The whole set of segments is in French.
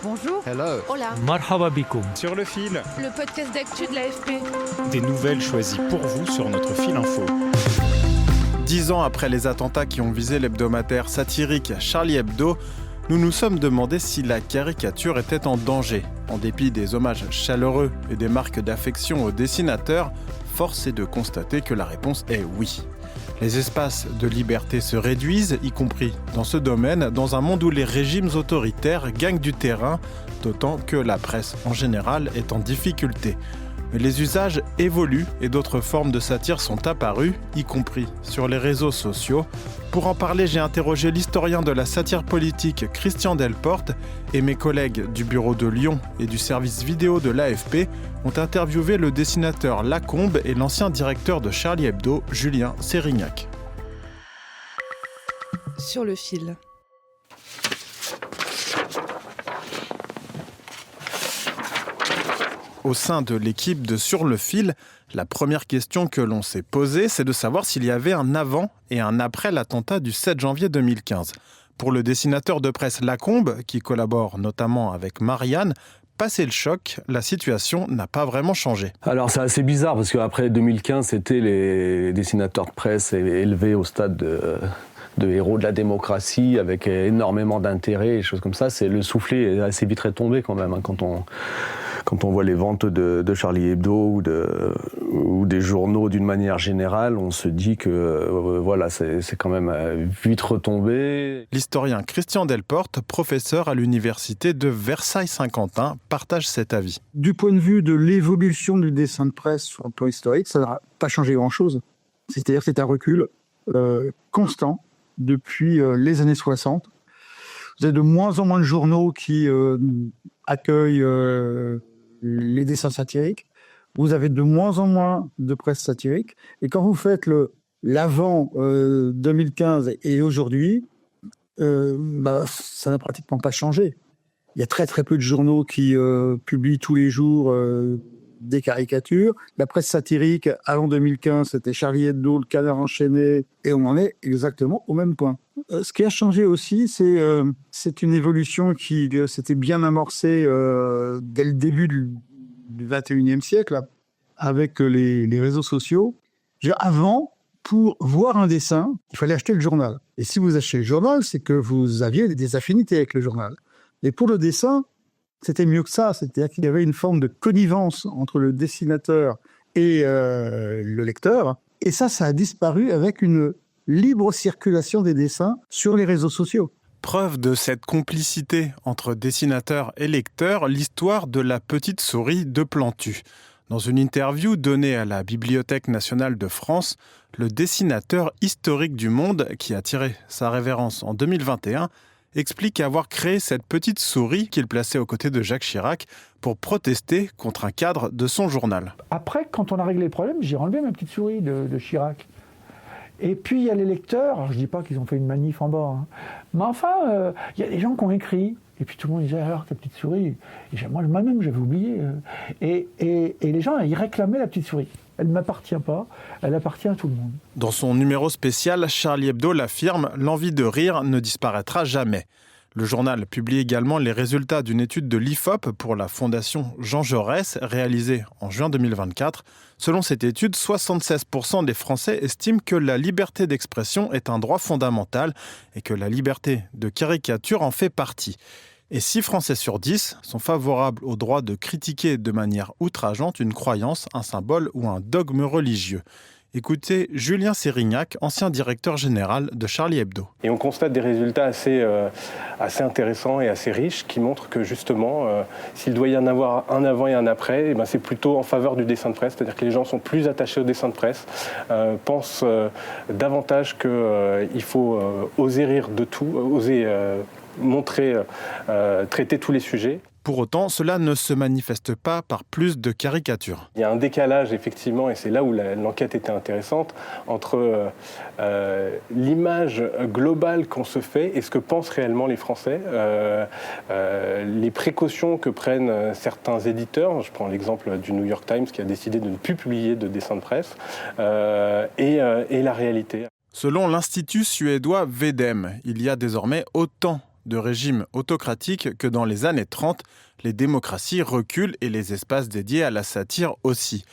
Bonjour. Hello. Hola. Marhaba bikoum. Sur le fil. Le podcast d'actu de l'AFP. Des nouvelles choisies pour vous sur notre fil info. 10 ans après les attentats qui ont visé l'hebdomadaire satirique Charlie Hebdo, nous nous sommes demandé si la caricature était en danger. En dépit des hommages chaleureux et des marques d'affection aux dessinateurs, force est de constater que la réponse est oui. Les espaces de liberté se réduisent, y compris dans ce domaine, dans un monde où les régimes autoritaires gagnent du terrain, d'autant que la presse en général est en difficulté. Mais les usages évoluent et d'autres formes de satire sont apparues, y compris sur les réseaux sociaux. Pour en parler, j'ai interrogé l'historien de la satire politique Christian Delporte et mes collègues du bureau de Lyon et du service vidéo de l'AFP ont interviewé le dessinateur Lacombe et l'ancien directeur de Charlie Hebdo, Julien Sérignac. Sur le fil. Au sein de l'équipe de Sur le fil, la première question que l'on s'est posée, c'est de savoir s'il y avait un avant et un après l'attentat du 7 janvier 2015. Pour le dessinateur de presse Lacombe, qui collabore notamment avec Marianne, passé le choc, la situation n'a pas vraiment changé. Alors c'est assez bizarre parce qu'après 2015, c'était les dessinateurs de presse élevés au stade de héros de la démocratie avec énormément d'intérêt et choses comme ça. Le soufflet est assez vite retombé quand même quand on voit les ventes de Charlie Hebdo ou des journaux d'une manière générale, on se dit que voilà, c'est quand même vite retombé. L'historien Christian Delporte, professeur à l'université de Versailles-Saint-Quentin, partage cet avis. Du point de vue de l'évolution du dessin de presse sur le plan historique, ça n'a pas changé grand-chose. C'est-à-dire que c'est un recul constant depuis les années 60. Vous avez de moins en moins de journaux qui accueillent les dessins satiriques. Vous avez de moins en moins de presse satirique. Et quand vous faites l'avant 2015 et aujourd'hui, ça n'a pratiquement pas changé. Il y a très très peu de journaux qui publient tous les jours des caricatures. La presse satirique, avant 2015, c'était Charlie Hebdo, le Canard enchaîné, et on en est exactement au même point. Ce qui a changé aussi, c'est une évolution qui s'était bien amorcée dès le début du 21e siècle, là, avec les réseaux sociaux. Avant, pour voir un dessin, il fallait acheter le journal. Et si vous achetez le journal, c'est que vous aviez des affinités avec le journal. Et pour le dessin, c'était mieux que ça. C'est-à-dire qu'il y avait une forme de connivence entre le dessinateur et le lecteur. Et ça a disparu avec une libre circulation des dessins sur les réseaux sociaux. Preuve de cette complicité entre dessinateur et lecteur, l'histoire de la petite souris de Plantu. Dans une interview donnée à la Bibliothèque nationale de France, le dessinateur historique du Monde, qui a tiré sa révérence en 2021, explique avoir créé cette petite souris qu'il plaçait aux côtés de Jacques Chirac pour protester contre un cadre de son journal. Après, quand on a réglé le problème, j'ai enlevé ma petite souris de Chirac. Et puis, il y a les lecteurs. Alors, je ne dis pas qu'ils ont fait une manif en bas. Hein. Mais enfin, il y a des gens qui ont écrit. Et puis, tout le monde disait, alors, ta petite souris. Et moi-même, j'avais oublié. Et les gens, ils réclamaient la petite souris. Elle ne m'appartient pas. Elle appartient à tout le monde. Dans son numéro spécial, Charlie Hebdo l'affirme, l'envie de rire ne disparaîtra jamais. Le journal publie également les résultats d'une étude de l'IFOP pour la Fondation Jean Jaurès, réalisée en juin 2024. Selon cette étude, 76% des Français estiment que la liberté d'expression est un droit fondamental et que la liberté de caricature en fait partie. Et 6 Français sur 10 sont favorables au droit de critiquer de manière outrageante une croyance, un symbole ou un dogme religieux. Écoutez Julien Sérignac, ancien directeur général de Charlie Hebdo. Et on constate des résultats assez intéressants et assez riches qui montrent que justement, s'il doit y en avoir un avant et un après, c'est plutôt en faveur du dessin de presse, c'est-à-dire que les gens sont plus attachés au dessin de presse, pensent davantage qu'il faut oser rire de tout, oser montrer, traiter tous les sujets. Pour autant, cela ne se manifeste pas par plus de caricatures. Il y a un décalage, effectivement, et c'est là où l'enquête était intéressante, entre l'image globale qu'on se fait et ce que pensent réellement les Français, les précautions que prennent certains éditeurs. Je prends l'exemple du New York Times qui a décidé de ne plus publier de dessins de presse, et la réalité. Selon l'Institut suédois VEDEM, il y a désormais autant de régimes autocratiques que dans les années 30, les démocraties reculent et les espaces dédiés à la satire aussi.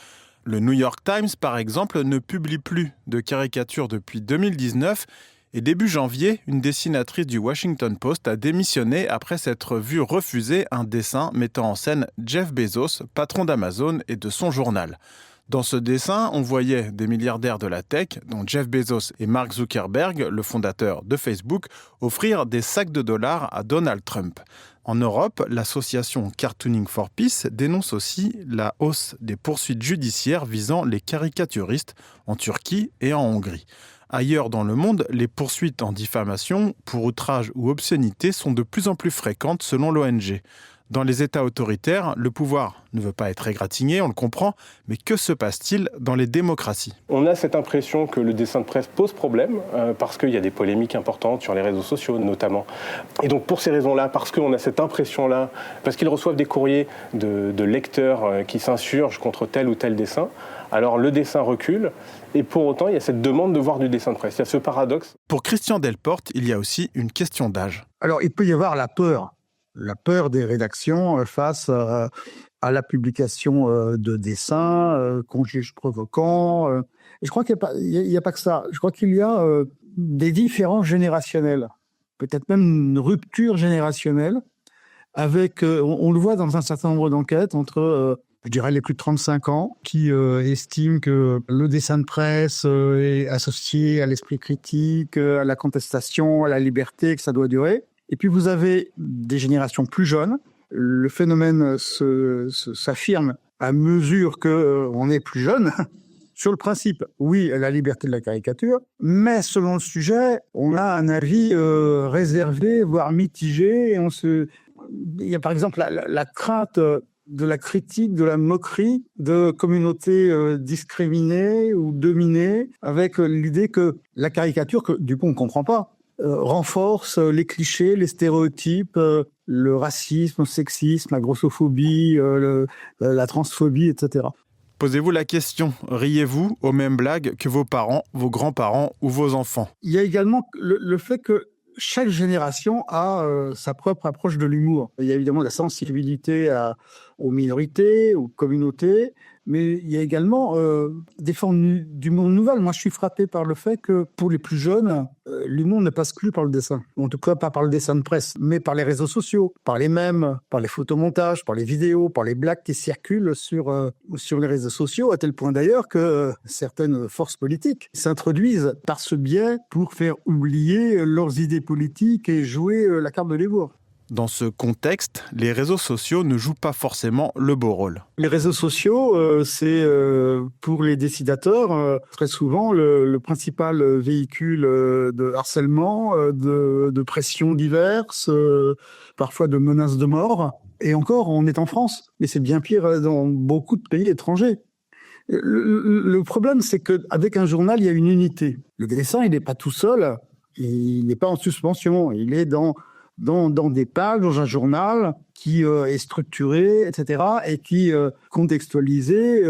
Le New York Times, par exemple, ne publie plus de caricatures depuis 2019 et début janvier, une dessinatrice du Washington Post a démissionné après s'être vue refuser un dessin mettant en scène Jeff Bezos, patron d'Amazon et de son journal. Dans ce dessin, on voyait des milliardaires de la tech, dont Jeff Bezos et Mark Zuckerberg, le fondateur de Facebook, offrir des sacs de dollars à Donald Trump. En Europe, l'association Cartooning for Peace dénonce aussi la hausse des poursuites judiciaires visant les caricaturistes en Turquie et en Hongrie. Ailleurs dans le monde, les poursuites en diffamation pour outrage ou obscénité sont de plus en plus fréquentes selon l'ONG. Dans les États autoritaires, le pouvoir ne veut pas être égratigné, on le comprend, mais que se passe-t-il dans les démocraties ? On a cette impression que le dessin de presse pose problème, parce qu'il y a des polémiques importantes sur les réseaux sociaux notamment. Et donc pour ces raisons-là, parce qu'on a cette impression-là, parce qu'ils reçoivent des courriers de lecteurs qui s'insurgent contre tel ou tel dessin, alors le dessin recule, et pour autant il y a cette demande de voir du dessin de presse. Il y a ce paradoxe. Pour Christian Delporte, il y a aussi une question d'âge. Alors, il peut y avoir la peur des rédactions face à la publication de dessins qu'on juge provoquants. Et je crois qu'il n'y a pas que ça. Je crois qu'il y a des différences générationnelles, peut-être même une rupture générationnelle, avec, on le voit dans un certain nombre d'enquêtes, entre, je dirais, les plus de 35 ans, qui estiment que le dessin de presse est associé à l'esprit critique, à la contestation, à la liberté, que ça doit durer. Et puis vous avez des générations plus jeunes. Le phénomène s'affirme à mesure qu'on est plus jeune. Sur le principe, oui, la liberté de la caricature, mais selon le sujet, on a un avis réservé, voire mitigé. Et il y a par exemple la crainte de la critique, de la moquerie de communautés discriminées ou dominées, avec l'idée que la caricature, que du coup on ne comprend pas, renforce les clichés, les stéréotypes, le racisme, le sexisme, la grossophobie, la transphobie, etc. Posez-vous la question, riez-vous aux mêmes blagues que vos parents, vos grands-parents ou vos enfants ? Il y a également le fait que chaque génération a sa propre approche de l'humour. Il y a évidemment la sensibilité aux minorités, aux communautés, mais il y a également des formes d'humour nouvelles. Moi, je suis frappé par le fait que pour les plus jeunes, l'humour ne passe plus par le dessin. En tout cas, pas par le dessin de presse, mais par les réseaux sociaux, par les mèmes, par les photomontages, par les vidéos, par les blagues qui circulent sur les réseaux sociaux, à tel point d'ailleurs que certaines forces politiques s'introduisent par ce biais pour faire oublier leurs idées politiques et jouer la carte de l'humour. Dans ce contexte, les réseaux sociaux ne jouent pas forcément le beau rôle. Les réseaux sociaux, c'est pour les décidateurs très souvent le principal véhicule de harcèlement, de pressions diverses, parfois de menaces de mort. Et encore, on est en France, mais c'est bien pire dans beaucoup de pays étrangers. Le problème, c'est qu'avec un journal, il y a une unité. Le dessin, il n'est pas tout seul, il n'est pas en suspension, il est dans des pages, dans un journal qui est structuré, etc., et qui, contextualisé,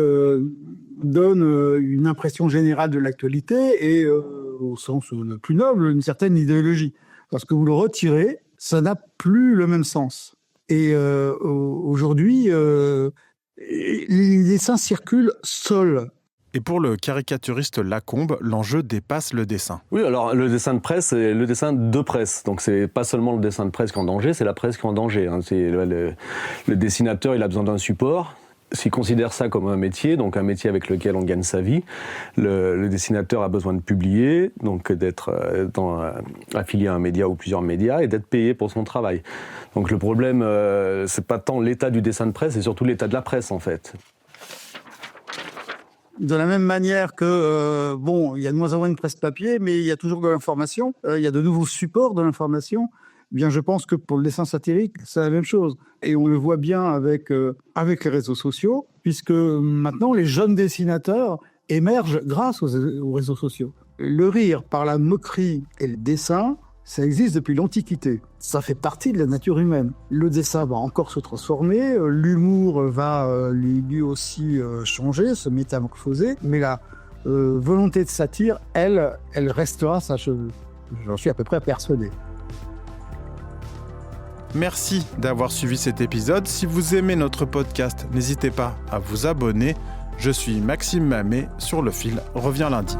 donne une impression générale de l'actualité et, au sens le plus noble, une certaine idéologie. Parce que vous le retirez, ça n'a plus le même sens. Et aujourd'hui, les dessins circulent seuls. Et pour le caricaturiste Lacombe, l'enjeu dépasse le dessin. Oui, alors le dessin de presse, c'est le dessin de presse. Donc c'est pas seulement le dessin de presse qui est en danger, c'est la presse qui est en danger. C'est le dessinateur, il a besoin d'un support. S'il considère ça comme un métier, donc un métier avec lequel on gagne sa vie, le dessinateur a besoin de publier, donc d'être affilié à un média ou plusieurs médias et d'être payé pour son travail. Donc le problème, c'est pas tant l'état du dessin de presse, c'est surtout l'état de la presse en fait. De la même manière que, il y a de moins en moins de presse papier, mais il y a toujours de l'information, il y a de nouveaux supports de l'information. Bien, je pense que pour le dessin satirique, c'est la même chose. Et on le voit bien avec les réseaux sociaux, puisque maintenant, les jeunes dessinateurs émergent grâce aux réseaux sociaux. Le rire par la moquerie et le dessin, ça existe depuis l'Antiquité. Ça fait partie de la nature humaine. Le dessin va encore se transformer, l'humour va lui aussi changer, se métamorphoser, mais la volonté de satire, elle restera, ça, j'en suis à peu près persuadé. Merci d'avoir suivi cet épisode. Si vous aimez notre podcast, n'hésitez pas à vous abonner. Je suis Maxime Mamet, Sur le fil revient lundi.